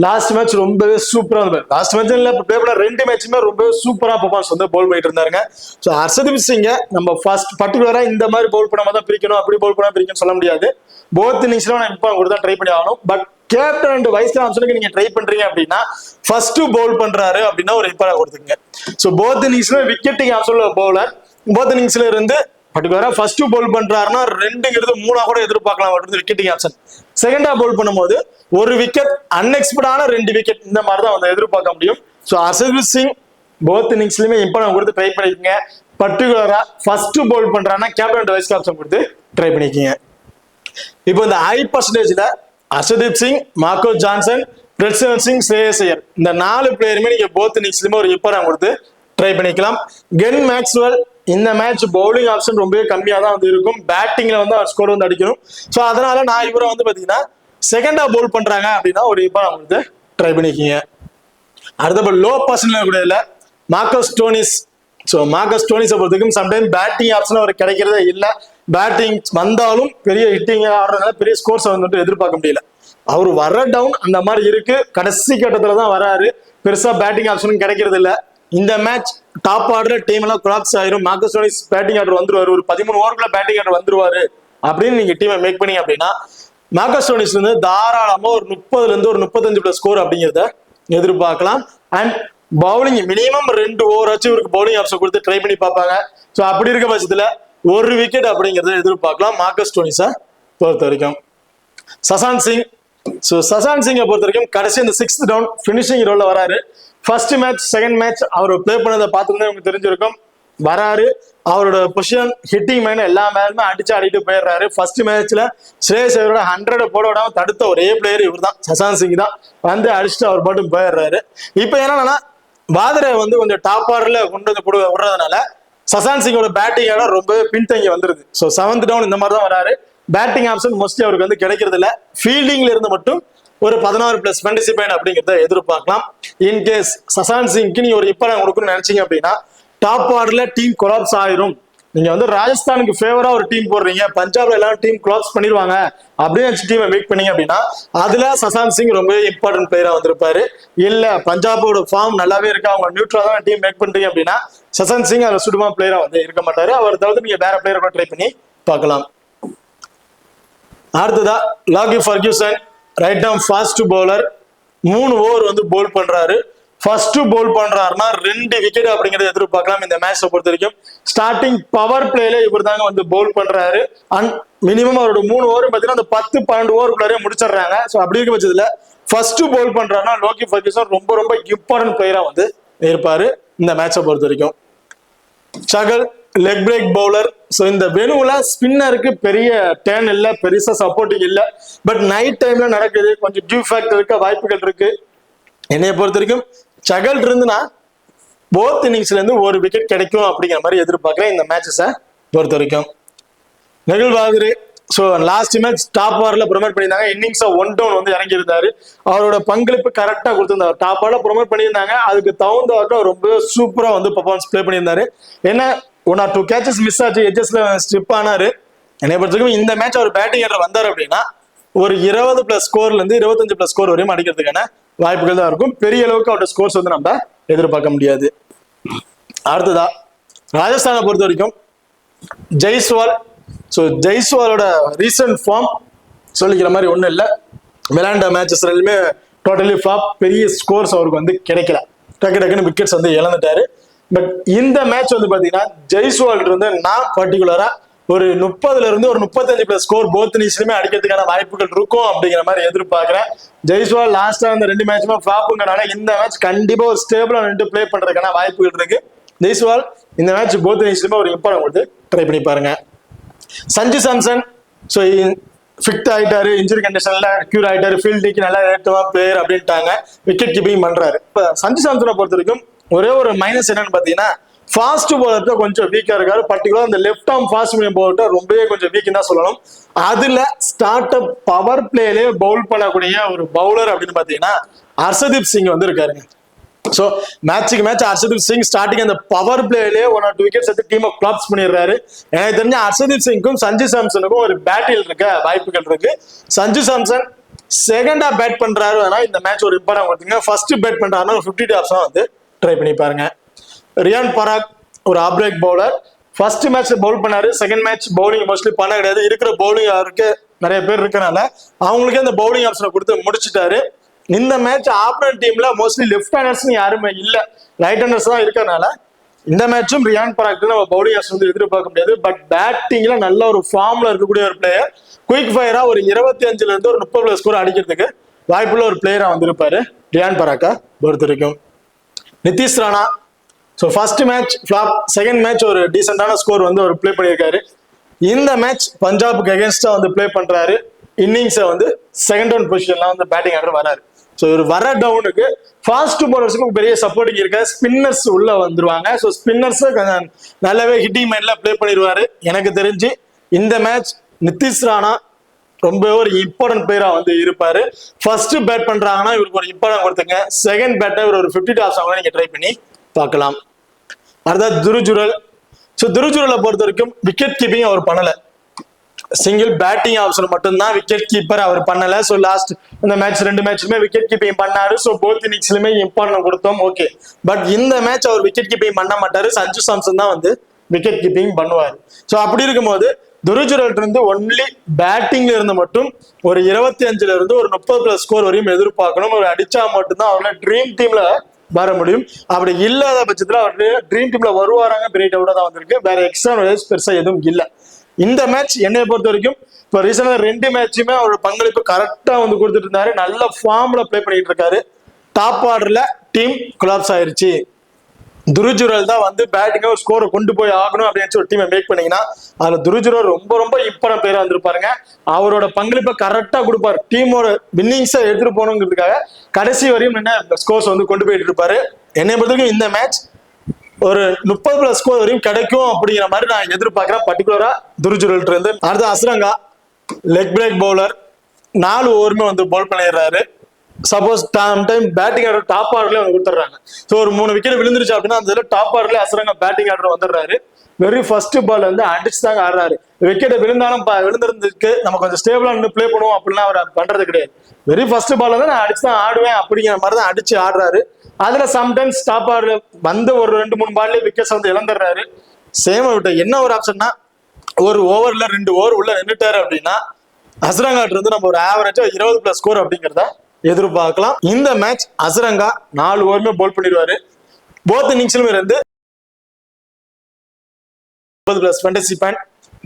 லாஸ்ட் மேட்ச் ரொம்பவே சூப்பரா இருந்தது. லாஸ்ட் மேட்ச் இல்ல ப்ளே பண்ண 2 மேட்சுமே ரொம்பவே சூப்பரா பெர்ஃபார்மன்ஸ் வந்து பவுல் பண்ணிட்டு இருந்தாருங்க. ஸோ ஹர்ஷதீப் சிங்கை நம்ம ஃபர்ஸ்ட் பர்டிகுலரா இந்த மாதிரி பவுல் பண்ணாம தான் பிரிக்கணும் அப்படி பவுல் பண்ணா பிரிக்கணும்னு சொல்ல முடியாது. போத் இன்னிங்ஸ்ல நான் இப்போ கூட தான் ட்ரை பண்ணி ஆகணும். பட் கேப்டன் அண்ட் வைஸ் கேப்டனுக்கு நீங்க ட்ரை பண்றீங்க அப்படின்னா ஃபர்ஸ்ட் பவுல் பண்றாரு அப்படின்னா ஒரு இம்பார்ட் கொடுத்துங்க. ஸோ போத் இன்னிங்ஸ்ல விக்கெட்டிங் ஆப்ஷன்ல பவுலர் போத் இன்னிங்ஸ்ல இருந்து பர்டிகுலரா ஃபர்ஸ்ட் பவுல் பண்றாருன்னா 2ங்கிறது 3 கூட எதிர்பார்க்கலாம் விக்கெட்டிங் ஆப்ஷன். செகண்டா பவுல் பண்ணும்போது ஒரு விக்கெட் அன்எக்ஸ்பெக்டான 2 விக்கெட் இந்த மாதிரி தான் வந்து எதிர்பார்க்க முடியும். ஸோ ஹர்ஷதீப் சிங் போத் இன்னிங்ஸ்லயுமே இம்பார்ட் கொடுத்து ட்ரை பண்ணிக்கங்க. பர்டிகுலரா ஃபர்ஸ்ட் பவுல் பண்றாருன்னா கேப்டன் அண்ட் வைஸ் கேப்டன் கொடுத்து ட்ரை பண்ணிக்கங்க. இப்போ இந்த ஹை பர்சன்டேஜ்ல ஹர்ஷதீப் சிங், மார்கோ ஜான்சன், பிரிட்ஸ்டன் சிங், ஸ்ரேயஸ் ஐயர் இந்த 4 பிளேயருமே நீங்க போத் இன்னிங்ஸ்லயுமே ஒரு இம்பார்ட் கொடுத்து ட்ரை பண்ணிக்கலாம். கென் மேக்ஸ்வெல் இந்த மேட்ச் பவுலிங் ஆப்ஷன் ரொம்பவே கம்மியா தான் வந்து இருக்கும். பேட்டிங்ல வந்து அவர் ஸ்கோர் வந்து அடிக்கணும். ஸோ அதனால நான் இவரை வந்து பாத்தீங்கன்னா செகண்டா பவுல் பண்றாங்க அப்படின்னா ஒரு இம்பார்ட் கொடுத்து ட்ரை பண்ணிக்கிங்க. அடுத்த லோ பர்சன்டேஜ் கூட இல்ல மார்க்கஸ் ஸ்டோனிஸ். ஸோ மார்க்கஸ் ஸ்டோனிஸை பொறுத்தவரைக்கும் சம்டைம் பேட்டிங் ஆப்ஷன் அவர் கிடைக்கிறதே இல்லை. பேட்டிங் வந்தாலும் பெரிய ஹிட்டிங் ஆடுறதுனால பெரிய ஸ்கோர்ஸ் வந்துட்டு எதிர்பார்க்க முடியல. அவர் வர டவுன் அந்த மாதிரி இருக்கு. கடைசி கட்டத்துல தான் வராரு. பெருசா பேட்டிங் ஆப்ஷனும் கிடைக்கிறது இல்லை. இந்த மேட்ச் டாப் ஆர்டர் டீம் எல்லாம் கொலாப்ஸ் ஆயிரும். மார்க்கஸ் ஸ்டோனிஸ் பேட்டிங் ஆர்டர் வந்துருவாரு. ஒரு 13 ஓவருக்குள்ள பேட்டிங் ஆர்டர் வந்துருவாரு அப்படின்னு நீங்க டீமை மேக் பண்ணீங்க அப்படின்னா மார்க்கஸ் ஸ்டோனிஸ் வந்து தாராளமா ஒரு 30ல இருந்து ஒரு 35+ ஸ்கோர் அப்படிங்கிறத எதிர்பார்க்கலாம். அண்ட் பவுலிங் மினிமம் 2 ஓவர் ஆச்சு இவருக்கு பவுலிங் ஆப்ஷன் கொடுத்து ட்ரை பண்ணி பார்ப்பாங்க. ஸோ அப்படி இருக்க பட்சத்துல ஒரு விக்கெட் அப்படிங்கிறத எதிர்பார்க்கலாம் மார்க்கஸ் ஸ்டோனிஸை பொறுத்த வரைக்கும். சசாந்த் சிங் சசாந்த் சிங்கை பொறுத்த வரைக்கும் கடைசி இந்த 6th டவுன் பினிஷிங் ரோல்ல வராரு. ஃபர்ஸ்ட் மேட்ச் செகண்ட் மேட்ச் அவர் பிளே பண்ணதை பார்த்துருந்தா உங்களுக்கு தெரிஞ்சிருக்கும். வராரு அவரோட பொசிஷன் ஹிட்டிங் மேன் எல்லா மேலுமே அடிச்சு ஆடிட்டு போயிடுறாரு. ஃபர்ஸ்ட் மேட்ச்ல ஸ்ரேயஸ் ஐயரோட 100 போட விடாம தடுத்த ஒரே பிளேயர் இவர் தான், சசாந்த் சிங் தான். வந்து அடிச்சுட்டு அவர் பாட்டும் போயிடுறாரு. இப்போ என்னன்னா வாதரை வந்து கொஞ்சம் டாப் ஆர்டர்ல கொண்டு வந்து விடுறதுனால சசாந்த் சிங்கோட பேட்டிங் ஆட ரொம்பவே பின்தங்கி வந்துருது. ஸோ 7th டவுன் இந்த மாதிரி தான் வராரு. பேட்டிங் ஆப்ஷன் மோஸ்ட்லி அவருக்கு வந்து கிடைக்கிறது இல்லை. ஃபீல்டிங்ல இருந்து மட்டும் ஒரு 16+ ஃபேண்டசி பாயிண்ட் அப்படிங்கிறத எதிர்பார்க்கலாம். இன்கேஸ் சசாந்த் சிங்க்கு நீங்க ஒரு இம்பார்ட் கொடுக்கணும்னு நினைச்சீங்க அப்படின்னா டாப் ஆர்டர்ல டீம் கொலாப்ஸ் ஆயிரும். நீங்க வந்து ராஜஸ்தானுக்கு ஃபேவரா ஒரு டீம் போடுறீங்க, பஞ்சாப்ல எல்லாரும் டீம் கொலாப்ஸ் பண்ணிடுவாங்க அப்படின்னு டீமை மேக் பண்ணீங்க அப்படின்னா அதுல சசாந்த் சிங் ரொம்ப இம்பார்ட்டன்ட் பிளேயரா வந்திருப்பாரு. இல்ல பஞ்சாபோட ஃபார்ம் நல்லாவே இருக்கு, அவங்க நியூட்ரலா தான் டீம் மேக் பண்றீங்க அப்படின்னா சசாந்த் சிங் அதுல சுடுமா பிளேயரா வந்து இருக்க மாட்டாரு. அவர் தவிர்த்து நீங்க வேற பிளேயரை கூட ட்ரை பண்ணி பார்க்கலாம். அடுத்ததா Lockie Ferguson right arm fast bowler. 3 over வந்து பவுல் பண்றாரு. ஃபர்ஸ்ட் பவுல் பண்றாருன்னா 2 விக்கெட் அப்படிங்கறத எதிர்பார்க்கலாம் இந்த மேட்சை பொறுத்த வரைக்கும். ஸ்டார்டிங் பவர் பிளேல இவர் தாங்க வந்து பவுல் பண்றாரு. அண்ட் மினிமம் அவரோட 3 ஓவர் பாத்தீங்கன்னா அந்த 10-12 ஓவருக்குள்ளாரே முடிச்சிடுறாங்க. ஸோ அப்படி இருக்க பட்சத்துல ஃபர்ஸ்ட் பவுல் பண்றாருன்னா லோகி ஃபர்கியூசன் ரொம்ப ரொம்ப இம்பார்ட்டன்ட் பிளேயரா வந்து இருப்பாரு இந்த மேட்சை பொறுத்த வரைக்கும். Chahal leg break bowler. So இந்த வெனுல ஸ்பின்னருக்கு பெரிய டேர்ன் இல்லை, பெருசா சப்போர்ட்டிங் இல்லை. பட் நைட் டைம்ல நடக்குது, கொஞ்சம் டியூ ஃபேக்டர் இருக்க வாய்ப்புகள் இருக்கு. என்னைய பொறுத்த வரைக்கும் சகல் இருந்துன்னா போத் இன்னிங்ஸ்ல இருந்து 1 விக்கெட் கிடைக்கும் அப்படிங்கிற மாதிரி எதிர்பார்க்கிறேன் இந்த மேட்சஸை பொறுத்த வரைக்கும். Nehal Wadhera. So last match top ஓவர்ல ப்ரொமோட் பண்ணியிருந்தாங்க. இன்னிங்ஸை 1 டவுன் வந்து இறங்கி இருந்தாரு. அவரோட பங்களிப்பு கரெக்டா கொடுத்திருந்தாரு. டாப் ஓவர்ல ப்ரொமோட் பண்ணியிருந்தாங்க. அதுக்கு தகுந்தவர்கள் ரொம்ப சூப்பரா வந்து பெர்ஃபார்மன்ஸ் பிளே பண்ணியிருந்தாரு. என்ன 1 or 2 கேச்சஸ் மிஸ் ஆச்சு, எட்ஜஸ்ல ஸ்ட்ரிப் ஆனாரு. என்னை பொறுத்தவரைக்கும் இந்த மேட்ச் அவர் பேட்டிங் ஆடுற வந்தார் அப்படின்னா ஒரு 20+ ஸ்கோர்ல இருந்து 25+ ஸ்கோர் வரையும் அடிக்கிறதுக்கான வாய்ப்புகள் தான் இருக்கும். பெரிய அளவுக்கு அவரோட ஸ்கோர்ஸ் வந்து நம்ம எதிர்பார்க்க முடியாது. அடுத்ததா ராஜஸ்தானை பொறுத்த வரைக்கும் ஜெய்ஸ்வால். ஸோ ஜெய்ஸ்வாலோட ரீசன்ட் ஃபார்ம் சொல்லிக்கிற மாதிரி ஒன்றும் இல்லை. விளையாண்ட மேட்சஸ் ரெண்டுமே டோட்டலி ஃபிளாப். பெரிய ஸ்கோர்ஸ் அவருக்கு வந்து கிடைக்கல. டக்குன்னு விக்கெட்ஸ் வந்து இழந்துட்டாரு. பட் இந்த மேட்ச் வந்து பாத்தீங்கன்னா ஜெய்ஸ்வால் இருந்து நான் பர்டிகுலரா ஒரு 30ல இருந்து ஒரு 35+ ஸ்கோர் போத் இன்னிங்ஸ்லயுமே அடிக்கிறதுக்கான வாய்ப்புகள் இருக்கும் அப்படிங்கிற மாதிரி எதிர்பார்க்கிறேன். ஜெய்ஸ்வால் லாஸ்டா அந்த 2 மேட்சுமே ஃபிளாப்புங்கனால இந்த மேட்ச் கண்டிப்பா ஒரு ஸ்டேபிளா நின்று பிளே பண்றதுக்கான வாய்ப்புகள் இருக்கு. ஜெய்ஸ்வால் இந்த மேட்ச் போத் இன்னிங்ஸ்லயுமே ஒரு இம்பார்ட்டன்ட் கொடுத்து ட்ரை பண்ணி பாருங்க. சஞ்சு சாம்சன். ஸோ ஃபிட் ஆயிட்டாரு, இன்ஜுரி கண்டிஷன்ல கியூர் ஆயிட்டாரு, ஃபீல்டிங்க்கு நல்லா ஏற்றுவா பிளேயர் அப்படின்ட்டாங்க. விக்கெட் கீப்பிங் பண்றாரு. இப்போ சஞ்சு சாம்சனை பொறுத்த வரைக்கும் ஒரே ஒரு மைனஸ் என்னன்னு பாத்தீங்கன்னா ஃபாஸ்ட் பவுலர்கிட்ட கொஞ்சம் வீக்கா இருக்காரு. பர்டிகுலர் அந்த லெஃப்ட் ஆர்ம் ஃபாஸ்ட் மீடியம் பவுலர்கிட்ட ரொம்பவே கொஞ்சம் வீக் தான் சொல்லணும். அதுல ஸ்டார்ட் அப் பவர் பிளேலே பவுல் பண்ணக்கூடிய ஒரு பவுலர் அப்படின்னு பாத்தீங்கன்னா ஹர்ஷதீப் சிங் வந்து இருக்காருங்க. ஸோ மேட்சுக்கு மேட்ச் ஹர்ஷதீப் சிங் ஸ்டார்டிங் அந்த பவர் பிளேலே 1 or 2 விக்கெட்ஸ் எடுத்து டீமை கிளாப்ஸ் பண்ணிடுறாரு. எனக்கு தெரிஞ்ச ஹர்ஷதீப் சிங்க்கும் சஞ்சு சாம்சனுக்கும் ஒரு பேட்டில் இருக்க வாய்ப்புகள் இருக்கு. சஞ்சு சாம்சன் செகண்டா பேட் பண்றாரு, ஆனா இந்த மேட்ச் ஒரு இம்பார்ட்டன் கொடுத்தீங்க. ஃபர்ஸ்ட் பேட் பண்றாருன்னா ஒரு 50 டாப்ஸா வந்து ட்ரை பண்ணி பாருங்க. ரியான் பராக் ஒரு off break bowler. First match bowl பண்ணாரு, செகண்ட் மேட்ச் பவுலிங் மோஸ்ட்லி பண்ண கிடையாது. இருக்கிற பவுலிங் அவருக்கு நிறைய பேர் இருக்கனால அவங்களுக்கே அந்த பவுலிங் ஆப்ஷனை கொடுத்து முடிச்சுட்டாரு. இந்த மேட்ச் ஆப்பனன்ட் டீம்ல மோஸ்ட்லி லெஃப்ட் ஹேண்டர்ஸ் யாருமே இல்ல, ரைட் ஹேண்டர்ஸ் தான் இருக்கனால இந்த மேட்சும் ரியான் பராக் நம்ம பவுலிங் ஆப்ஷன் வந்து எதிர்பார்க்க முடியாது. பட் பேட்டிங்ல நல்ல ஒரு ஃபார்ம்ல இருக்கக்கூடிய ஒரு பிளேயர், குயிக் ஃபயரா ஒரு 25ல இருந்து ஒரு 30+ ஸ்கோர் அடிக்கிறதுக்கு வாய்ப்புள்ள ஒரு பிளேயரா வந்திருப்பாரு ரியான் பராக்கை பொறுத்த வரைக்கும். Nitish Rana. So first match flop, second match ஒரு டீசென்டான ஸ்கோர் வந்து அவர் பிளே பண்ணியிருக்காரு. இந்த மேட்ச் பஞ்சாபுக்கு அகேன்ஸ்டா வந்து பிளே பண்றாரு. இன்னிங்ஸை வந்து செகண்ட் டவுன் பொசிஷன்ல வந்து பேட்டிங் ஆடுற வராரு. ஸோ ஒரு வர டவுனுக்கு ஃபாஸ்ட் பவுலர்ஸுக்கு பெரிய சப்போர்ட்டிங் இருக்க, ஸ்பின்னர்ஸ் உள்ள வந்துருவாங்க. ஸோ ஸ்பின்னர்ஸ் நல்லாவே ஹிட்டிங் மைண்ட்ல பிளே பண்ணிடுவாரு. எனக்கு தெரிஞ்சு இந்த மேட்ச் நிதிஷ் ராணா ரொம்ப ஒரு இம்பார்ட்டன்ட் பிளேயரா வந்து இருப்பாரு. ஃபர்ஸ்ட் பேட் பண்றாங்கன்னா இவருக்கு ஒரு இம்பார்ட்டன்ட் கொடுத்துங்க. செகண்ட் பேட்டை இவர் ஒரு 50 டாப்ஸ் ஆகலாம் நீங்க ட்ரை பண்ணி பார்க்கலாம். அடுத்தது துருஜுரல். ஸோ துருஜுரலை பொறுத்த வரைக்கும் விக்கெட் கீப்பிங் அவர் பண்ணல, சிங்கிள் பேட்டிங் ஆப்ஷன் மட்டும்தான் விக்கெட் கீப்பர் அவர் பண்ணல. ஸோ லாஸ்ட் இந்த மேட்ச் 2 மேட்ச்லுமே விக்கெட் கீப்பிங் பண்ணாரு. ஸோ போத் இன்னிங்ஸ்லுமே இம்பார்ட்டன்ட் கொடுத்தோம், ஓகே. பட் இந்த மேட்ச் அவர் விக்கெட் கீப்பிங் பண்ண மாட்டாரு, சஞ்சு சாம்சன் தான் வந்து விக்கெட் கீப்பிங் பண்ணுவார். ஸோ அப்படி இருக்கும்போது துருஜுரல் இருந்து ஒன்லி பேட்டிங்ல இருந்து மட்டும் ஒரு 25ல இருந்து ஒரு 30+ ஸ்கோர் வரையும் எதிர்பார்க்கணும். ஒரு அடிச்சா மட்டும்தான் அவங்கள ட்ரீம் டீம்ல வர முடியும். அப்படி இல்லாத பட்சத்துல அவரு ட்ரீம் டீம்ல வருவாராங்க, பெரிய டவுட்டா தான் வந்திருக்கு. வேற எக்ஸ்ட்ரா பெருசா எதுவும் இல்லை. இந்த மேட்ச் என்னை பொறுத்த வரைக்கும் இப்போ ரீசெண்டா 2 மேட்சுமே அவரோட பங்களிப்பு கரெக்டா வந்து கொடுத்துட்டு இருந்தாரு. நல்ல ஃபார்ம்ல பிளே பண்ணிட்டு இருக்காரு. டாப் ஆர்டர்ல டீம் கொலாப்ஸ் ஆயிருச்சு. துருஜுரல் தான் வந்து பேட்டிங்க ஒரு ஸ்கோரை கொண்டு போய் ஆகணும் அப்படின்னு ஒரு டீமை மேக் பண்ணீங்கன்னா அதுல துருஜுரல் ரொம்ப ரொம்ப இம்பார்ட்டன்ட் பிளேயரா வந்திருப்பாருங்க. அவரோட பங்களிப்பை கரெக்டா கொடுப்பாரு. டீமோட வின்னிங்ஸை எடுத்துட்டு போகணுங்கிறதுக்காக கடைசி வரையும் என்ன ஸ்கோர்ஸ் வந்து கொண்டு போயிட்டு இருப்பாரு. என்னை பொறுத்தவரைக்கும் இந்த மேட்ச் ஒரு 30+ ஸ்கோர் வரையும் கிடைக்கும் அப்படிங்கிற மாதிரி நான் எதிர்பார்க்கிறேன், பர்டிகுலரா துருஜுரல் இருந்து. அடுத்து அஸ்ரங்கா லெக் பிரேக் பவுலர். 4 ஓவருமே வந்து பவுல் பண்ணிடுறாரு. Suppose time batting order top ஆர்டர்ல அவங்க கொடுத்துட்றாங்க. ஸோ ஒரு 3 விக்கெட் விழுந்துருச்சு அப்படின்னா அந்த டாப் ஆர்டர்ல அஸ்ரங்கா பேட்டிங் ஆர்டர் வந்துடுறாரு. வெரி ஃபர்ஸ்ட் பால் வந்து அடிச்சு தாங்க ஆடுறாரு. விக்கெட் விழுந்தாலும் விழுந்திருந்துருக்கு நம்ம கொஞ்சம் ஸ்டேபிளா நின்று பிளே பண்ணுவோம் அப்படின்னா அவர் பண்றது கிடையாது. வெரி ஃபர்ஸ்ட் பால் வந்து நான் அடிச்சு தான் ஆடுவேன் அப்படிங்கிற மாதிரி தான் அடிச்சு ஆடுறாரு. அதுல சம்டைம்ஸ் டாப் ஆர்டர் வந்து ஒரு 2-3 பால்ல விக்கெட்ஸ் வந்து இழந்துடுறாரு. சேம் விட்ட என்ன ஒரு ஆப்ஷன்னா ஒரு ஓவர்ல 2 ஓவர் உள்ள நின்றுட்டாரு அப்படின்னா அஸ்ரங்காட் இருந்து நம்ம ஒரு ஆவரேஜா 20+ ஸ்கோர் அப்படிங்கிறத எதிர்பார்க்கலாம். இந்த மேட்ச் அசரங்கா 4 ஓவருமே போல் பண்ணிடுவாரு. போத் இன்னிங்ஸ்லுமே இருந்து 30+ ஃபேண்டசி பாயிண்ட்.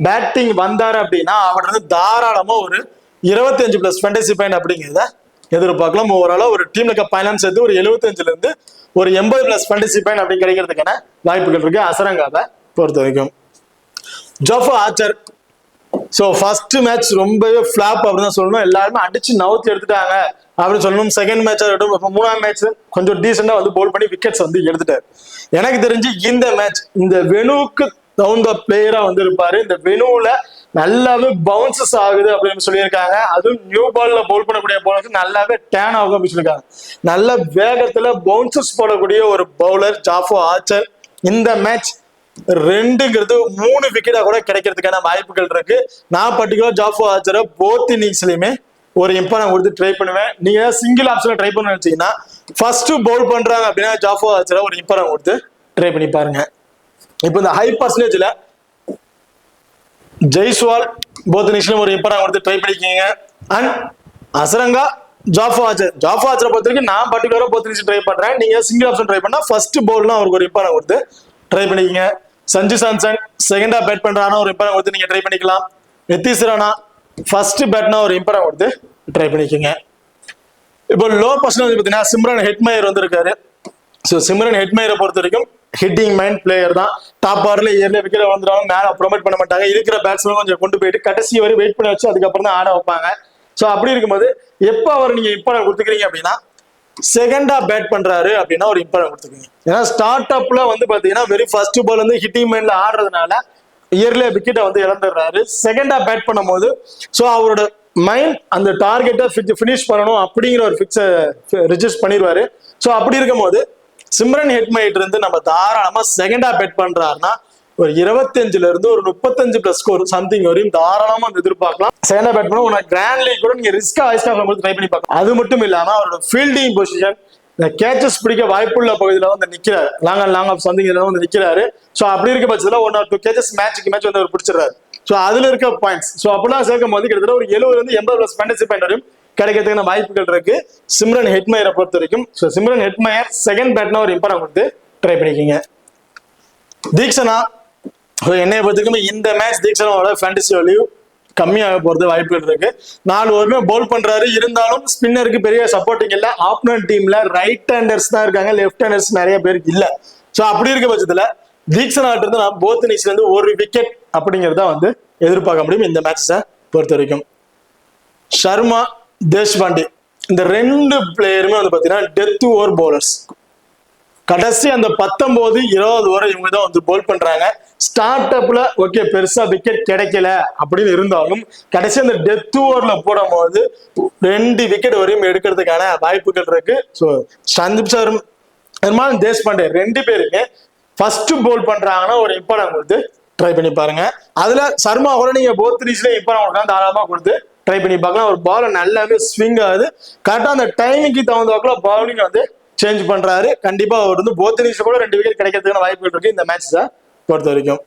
பேட்டிங் வந்தாரு அப்படின்னா அவர் வந்து தாராளமா ஒரு 25+ ஃபேண்டசி பாயிண்ட் அப்படிங்கிறத எதிர்பார்க்கலாம். ஓவராலா ஒரு டீம்ல இருக்க பைனான்ஸ் எடுத்து ஒரு 75ல இருந்து ஒரு 80+ ஃபேண்டசி பாயிண்ட் அப்படி கிடைக்கிறதுக்கான வாய்ப்புகள் இருக்கு அசரங்காவை பொறுத்த வரைக்கும். ஜோஃபா ஆர்ச்சர் ஸோ ஃபர்ஸ்ட் மேட்ச் ரொம்பவே ஃபிளாப் அப்படின்னு தான் சொல்லணும். எல்லாருமே அடிச்சு நவுத்தி எடுத்துட்டாங்க அப்படின்னு சொல்லணும். செகண்ட் மேட்சா இருக்கட்டும், இப்போ 3ஆம் மேட்ச் கொஞ்சம் டீசெண்டா வந்து போல் பண்ணி விக்கெட்ஸ் வந்து எடுத்துட்டாரு. எனக்கு தெரிஞ்சு இந்த மேட்ச் இந்த வெனுவுக்கு தகுந்த பிளேயரா வந்து இருப்பாரு. இந்த வெனுவுல நல்லாவே பவுன்சஸ் ஆகுது அப்படின்னு சொல்லியிருக்காங்க. அதுவும் நியூ பால்ல போல் பண்ணக்கூடிய பவுலருக்கு நல்லாவே டேன் ஆகும் அப்படின்னு சொல்லியிருக்காங்க. நல்ல வேகத்துல பவுன்சஸ் போடக்கூடிய ஒரு பவுலர் ஜாஃபா ஆர்ச்சர். இந்த மேட்ச் 2ங்கிறது 3 விக்கெட்டா கூட கிடைக்கிறதுக்கான வாய்ப்புகள் இருக்கு. நான் பர்டிகுலர் ஜாஃபா ஆர்ச்சரை போத் இன்னிங்ஸ்லயுமே ஒரு இம்பார்ட்டன் கொடுத்து ட்ரை பண்ணுவேன். நீங்க சிங்கிள் ஆப்ஷன்ல ட்ரை பண்ண நினைச்சீங்கன்னா ஃபர்ஸ்ட் பவுல் பண்றாங்க அப்படின்னா ஜாஃபா ஆர்ச்சரை ஒரு இம்பார்ட்டன் கொடுத்து ட்ரை பண்ணி பாருங்க. இப்போ இந்த ஹை பர்சன்டேஜ்ல ஜெய்ஸ்வால் போத் இன்னிங்ஸ்லயும் ஒரு இம்பார்ட்டன் கொடுத்து ட்ரை பண்ணிக்கீங்க. அண்ட் அசரங்கா ஜாஃபா ஆர்ச்சரை பொறுத்த வரைக்கும் நான் பர்டிகுலரா போத் இன்னிங்ஸ் ட்ரை பண்றேன். நீங்க சிங்கிள் ஆப்ஷன் ட்ரை பண்ணா ஃபர்ஸ்ட் பவுல்னா அவருக்கு ஒரு இம்பார்ட்டன் கொடுத்து ட்ரை பண்ணிக்கங்க. சஞ்சு சாம்சன் செகண்டா பேட் பண்றானா ஒரு இம்பார்ட்டன் கொடுத்து நீங்க ட்ரை பண்ணிக்கலாம். நிதிஷ் ராணா ஃபர்ஸ்ட் பேட்னா ஒரு இம்பார்ட்டன் கொடுத்து ட்ரை பண்ணிக்கோங்க. இப்போ லோ பர்சன்டேஜ் பார்த்தீங்கன்னா சிம்ரன் ஹெட்மயர் வந்திருக்காரு. ஸோ சிம்ரன் ஹெட்மயரை பொறுத்த வரைக்கும் ஹிட்டிங் மைண்ட் பிளேயர் தான். டாப் ஆர்ல இயர்ல விக்கெட் வந்துடும், மேல ப்ரொமோட் பண்ண மாட்டாங்க. இருக்கிற பேட்ஸ்மேன் கொஞ்சம் கொண்டு போயிட்டு கடைசி வரை வெயிட் பண்ணி வச்சு அதுக்கப்புறம் தான் ஆட வைப்பாங்க. ஸோ அப்படி இருக்கும்போது எப்போ அவர் நீங்க இம்பார்ட்டன் கொடுத்துக்கிறீங்க அப்படின்னா செகண்டா பேட் பண்றாரு அப்படின்னா ஒரு இம்பார்ட்டன் கொடுத்துக்கீங்க. ஏன்னா ஸ்டார்ட் அப்ல வந்து பாத்தீங்கன்னா வெரி ஃபர்ஸ்ட் பால் வந்து ஹிட்டிங் மைண்ட்ல ஆடுறதுனால இயர்ல விக்கெட்டை வந்து இழந்துடுறாரு. செகண்டா பேட் பண்ணும் போது ஸோ அவரோட மைண்ட் அந்த டார்கெட்டை ஃபினிஷ் பண்ணணும் அப்படிங்கிற ஒரு ஃபிக்ஸை ரிஜிஸ்ட் பண்ணிடுவாரு. ஸோ அப்படி இருக்கும் போது சிம்ரன் ஹெட்மேட் இருந்து நம்ம தாராளமா செகண்டா பேட் பண்றாருன்னா ஒரு 25ல இருந்து ஒரு 35+ ஸ்கோர் சம்திங் வரையும் தாராளமா எதிர்பார்க்கலாம். செகண்டா பேட் பண்ண உனக்கு கிராண்ட் லீக் கூட நீங்க ரிஸ்கா ட்ரை பண்ணி பார்க்கலாம். அது மட்டும் இல்லாம அவரோட ஃபீல்டிங் பொசிஷன் இந்த கேச்சஸ் பிடிக்க வாய்ப்புள்ள பகுதியில வந்து நிக்கிறாரு. லாங் ஆஃப் சம்திங் வந்து நிக்கிறாரு. ஸோ அப்படி இருக்க பட்சத்துல 1 or 2 கேச்சஸ் மேட்ச் வந்து அவர் பிடிச்சிடறாரு. ஸோ அதுல இருக்க பாயிண்ட்ஸ் ஸோ அப்படிலாம் சேர்க்கும் போது கிட்டத்தட்ட ஒரு 70 இருந்து 80+ ஃபேண்டசி பாயிண்ட் வரையும் கிடைக்கிறதுக்கான வாய்ப்புகள் இருக்கு சிம்ரன் ஹெட்மயரை பொறுத்த வரைக்கும். ஸோ சிம்ரன் ஹெட்மயர் செகண்ட் பேட்னா ஒரு இம்பார்ட்டன் கொடுத்து ட்ரை பண்ணிக்கிங்க. தீக்ஷனா என்னைய பொறுத்தவரைக்கும் இந்த மேட்ச் தீக்ஷனாவோட ஃபேண்டசி வேல்யூ கம்மியாக போறது வாய்ப்புகள் இருக்கு. 4 ஓவருமே போல் பண்றாரு. இருந்தாலும் ஸ்பின்னருக்கு பெரிய சப்போர்ட்டிங் இல்ல. ஆப்னன்ட் டீம்ல ரைட் ஹேண்டர்ஸ் தான் இருக்காங்க, லெஃப்ட் ஹேண்டர்ஸ் நிறைய பேருக்கு இல்ல. ஸோ அப்படி இருக்க பட்சத்துல தீக்ஷனாட்ட இருந்து நான் போத் இன்னிங்ஸ்ல இருந்து ஒரு விக்கெட் அப்படிங்கிறத வந்து எதிர்பார்க்க முடியும் இந்த மேட்சஸை பொறுத்த வரைக்கும். சர்மா தேஷ்பாண்டே இந்த 2 பிளேயருமே வந்து பாத்தீங்கன்னா டெத் ஓவர் பவுலர்ஸ். கடைசி அந்த 19-20 ஓவர் இவங்க தான் வந்து போல் பண்றாங்க. ஸ்டார்ட் அப்ல ஓகே பெருசா விக்கெட் கிடைக்கல அப்படின்னு இருந்தாலும் கடைசி அந்த டெத் ஓவர்ல போடும் போது 2 விக்கெட் வரையும் எடுக்கிறதுக்கான வாய்ப்புகள் இருக்கு. ஸோ சந்தீப் சர்மா தேஷ்பாண்டே 2 பேருமே ஃபர்ஸ்ட் போல் பண்றாங்கன்னா ஒரு இம்பார்ட்டன் கொடுத்து ட்ரை பண்ணி பாருங்க. அதுல சர்மா கூட நீங்க போத் இன்னிங்ஸ்ல இம்பார்ட்டன் கொடுக்கலாம், தாராளமா கொடுத்து ட்ரை பண்ணி பார்க்கலாம். ஒரு பால் நல்லாவே ஸ்விங் ஆகுது. கரெக்டா அந்த டைமுக்கு தகுந்தாக்குள்ள பவுலிங் வந்து சேஞ்ச் பண்றாரு. கண்டிப்பா அவர் வந்து போத் இன்னிங்ஸ்ல கூட 2 விக்கெட் கிடைக்கிறதுக்கான வாய்ப்புகள் இருக்கு இந்த மேட்சை பொறுத்த வரைக்கும்.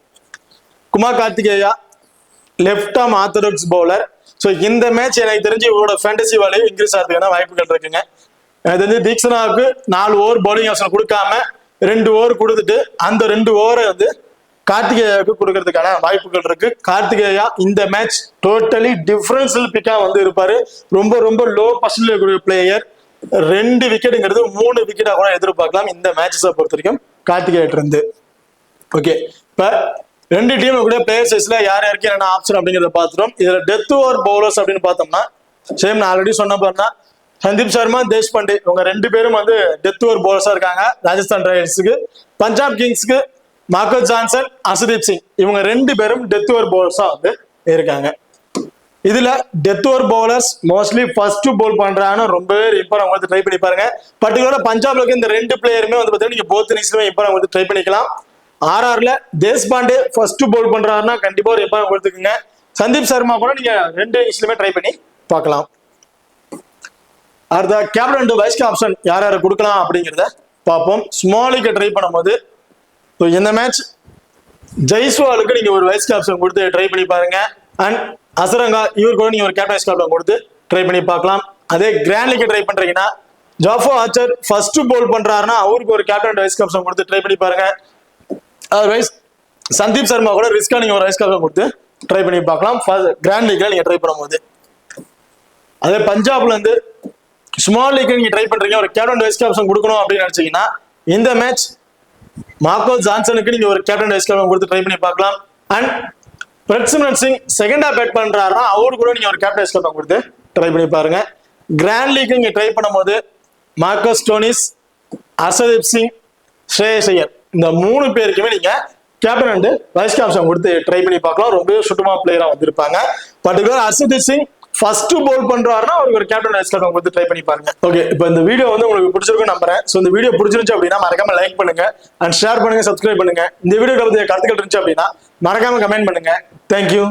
Kumar Karthikeya left arm orthodox bowler. So இந்த மேட்ச் எனக்கு தெரிஞ்சு இவரோட ஃபேண்டசி வேல்யூ இன்க்ரீஸ் ஆகிறதுக்கான வாய்ப்புகள் இருக்குங்க. எனக்கு தெரிஞ்சு தீக்ஷனாவுக்கு 4 ஓவர் பவுலிங் ஆப்ஷன் கொடுக்காம 2 ஓவர் கொடுத்துட்டு அந்த 2 ஓவரை வந்து கார்த்திகேயாவுக்கு கொடுக்கறதுக்கான வாய்ப்புகள் இருக்கு. கார்த்திகேயா இந்த மேட்ச் டோட்டலி டிஃபரன்ஷியல் பிக்கா வந்து இருப்பாரு. ரொம்ப லோ பர்சன்டேஜ் இருக்கக்கூடிய பிளேயர். 2 விக்கெட்டுங்கிறது 3 விக்கெட்டா கூட எதிர்பார்க்கலாம் இந்த மேட்சஸை பொறுத்த வரைக்கும் கார்த்திகேயா இருந்து. ஓகே, இப்ப 2 டீம் கூட பிளேயர் சைஸ்ல யார் யாருக்கு என்ன ஆப்ஷன் அப்படிங்கிறத பார்த்துட்டோம். இதுல டெத் ஓவர் பவுலர்ஸ் அப்படின்னு பார்த்தோம்னா சேம் நான் ஆல்ரெடி சொன்ன பாருன்னா சந்தீப் சர்மா தேஷ்பாண்டே இவங்க 2 பேரும் வந்து டெத் ஓவர் பவுலர்ஸா இருக்காங்க ராஜஸ்தான் ராயல்ஸுக்கு. பஞ்சாப் கிங்ஸ்க்கு மார்க்கஸ் ஜான்சன் அசதீப் சிங் இவங்க 2 பேரும் டெத் ஓவர் பவுலர்ஸா வந்து இருக்காங்க. இதுல death over bowlers mostly first bowl பண்றாங்க. ரொம்பவே இம்பார்ட்டன் வந்து ட்ரை பண்ணி பாருங்க. பர்டிகுலரா பஞ்சாப்ல இருக்க இந்த 2 பிளேயருமே வந்து பாத்தீங்கன்னா நீங்க போத் இன்னிங்ஸ்லயே இம்பார்ட்டன் வந்து ட்ரை பண்ணிக்கலாம். ஆர்ஆர்ல தேஷ்பாண்டே ஃபர்ஸ்ட் போல் பண்றாருன்னா கண்டிப்பா ஒரு இம்பார்ட்டன் கொடுத்துக்குங்க. சந்தீப் சர்மா கூட நீங்க 2 இன்னிங்ஸ்லயுமே ட்ரை பண்ணி பார்க்கலாம். அடுத்த கேப்டன் அண்ட் வைஸ் ஆப்ஷன் யார் யாரை கொடுக்கலாம் அப்படிங்கிறத பார்ப்போம். ஸ்மாலிக்கு ட்ரை பண்ணும்போது இந்த மேட்ச் ஜெய்ஸ்வாலுக்கு நீங்க ஒரு வைஸ் கேப்டன் கொடுத்து ட்ரை பண்ணி பாருங்க. அண்ட் அசரங்கா இவருக்கு கூட நீங்க ஒரு கேப்டன் வைஸ் கேப்டன் கொடுத்து ட்ரை பண்ணி பார்க்கலாம். அதே கிராண்ட் லீக் ட்ரை பண்றீங்கன்னா ஜாஃபோ ஆர்ச்சர் ஃபர்ஸ்ட் போல் பண்றாருன்னா அவருக்கு ஒரு கேப்டன் வைஸ் கேப்டன் கொடுத்து ட்ரை பண்ணி பாருங்க. அதர்வைஸ் சந்தீப் சர்மா கூட ரிஸ்கா நீங்க ஒரு வைஸ் கேப்டன் கொடுத்து ட்ரை பண்ணி பார்க்கலாம் கிராண்ட் லீக்ல நீங்க ட்ரை பண்ணும்போது. அதே பஞ்சாப்ல இருந்து ஸ்மால் லீக் நீங்க ட்ரை பண்றீங்க, ஒரு கேப்டன் வைஸ் கேப்டன் கொடுக்கணும் அப்படின்னு நினைச்சீங்கன்னா இந்த மேட்ச் மார்க்கோ ஜான்சனுக்கு நீங்க ஒரு கேப்டன் வைஸ் கேப்டன் கொடுத்து ட்ரை பண்ணி பார்க்கலாம். அண்ட் பிரட்சிமரன் சிங் செகண்டா பேட் பண்றாருன்னா அவரு கூட நீங்க ஒரு கேப்டன் வைஸ் கேப்டன் கொடுத்து ட்ரை பண்ணி பாருங்க. கிராண்ட் லீக் நீங்க ட்ரை பண்ணும்போது மார்க்கஸ் ஸ்டோனிஸ், ஹர்ஷதீப் சிங், ஸ்ரேயஸ் ஐயர் இந்த 3 பேருக்குமே நீங்க கேப்டன் அண்ட் வைஸ் கேப்டன் கொடுத்து ட்ரை பண்ணி பார்க்கலாம். ரொம்ப சுத்தமா பிளேயரா வந்திருப்பாங்க. பர்டிகுலர் ஹர்ஷதீப் சிங் ஃபர்ஸ்ட் போல் பண்றாருன்னா அவருக்கு ஒரு கேப்டன் வைஸ் கேப்டன் கொடுத்து ட்ரை பண்ணி பாருங்க. ஓகே, இப்போ இந்த வீடியோ வந்து உங்களுக்கு பிடிச்சிருக்கும் நம்புறேன். ஸோ இந்த வீடியோ பிடிச்சிருந்துச்சு அப்படின்னா மறக்காம லைக் பண்ணுங்க அண்ட் ஷேர் பண்ணுங்க, சப்ஸ்கிரைப் பண்ணுங்க. இந்த வீடியோ பத்தி கருத்துக்கள் இருந்துச்சு அப்படின்னா மறக்காம கமெண்ட் பண்ணுங்க. தேங்க்யூ.